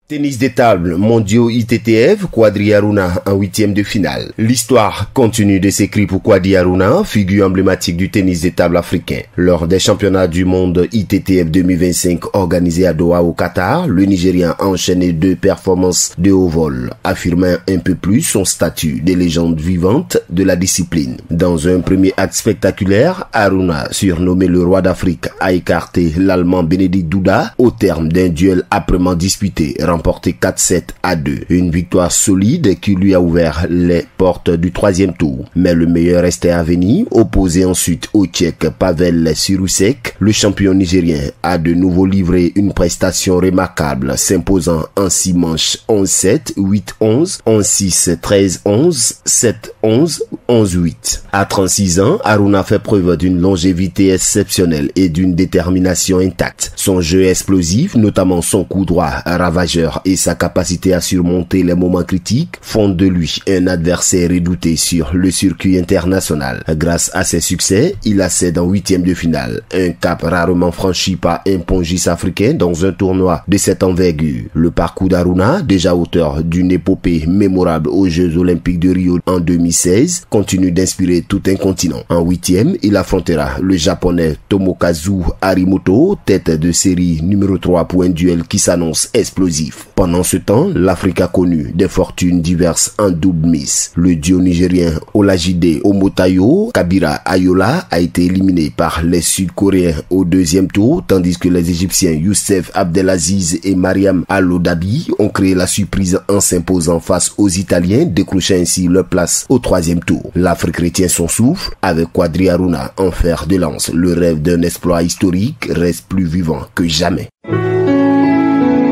Tennis de table mondiaux ITTF, Kwadri Haruna en huitième de finale. L'histoire continue de s'écrire pour Kwadri Haruna, figure emblématique du tennis de table africain. Lors des championnats du monde ITTF 2025 organisés à Doha au Qatar, le Nigérian a enchaîné 2 performances de haut vol, affirmant un peu plus son statut de légende vivante de la discipline. Dans un premier acte spectaculaire, Haruna, surnommé le roi d'Afrique, a écarté l'Allemand Bénédicte Duda au terme d'un duel âprement disputé, remporté 4-7 à 2. Une victoire solide qui lui a ouvert les portes du 3e tour. Mais le meilleur restait à venir. Opposé ensuite au Tchèque Pavel Sirusek, le champion nigérien a de nouveau livré une prestation remarquable, s'imposant en 6 manches 11-7, 8-11, 11-6, 13-11, 7-11, 11-8. À 36 ans, Haruna fait preuve d'une longévité exceptionnelle et d'une détermination intacte. Son jeu explosif, notamment son coup droit ravageur et sa capacité à surmonter les moments critiques font de lui un adversaire redouté sur le circuit international. Grâce à ses succès, il accède en 8e de finale, un cap rarement franchi par un pongiste africain dans un tournoi de cette envergure. Le parcours d'Haruna, déjà auteur d'une épopée mémorable aux Jeux Olympiques de Rio en 2016, continue d'inspirer tout un continent. En 8e, il affrontera le japonais Tomokazu Harimoto, tête de série numéro 3 pour un duel qui s'annonce explosif. Pendant ce temps, l'Afrique a connu des fortunes diverses en double miss. Le duo nigérien Olajide Omotayo Kabira Ayola a été éliminé par les Sud-Coréens au 2e tour, tandis que les Égyptiens Youssef Abdelaziz et Mariam Al-Odabi ont créé la surprise en s'imposant face aux Italiens, décrochant ainsi leur place au 3e tour. L'Afrique retient son souffle avec Kwadri Haruna en fer de lance. Le rêve d'un exploit historique reste plus vivant que jamais.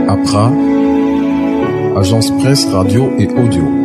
Accra, agence presse, radio et audio.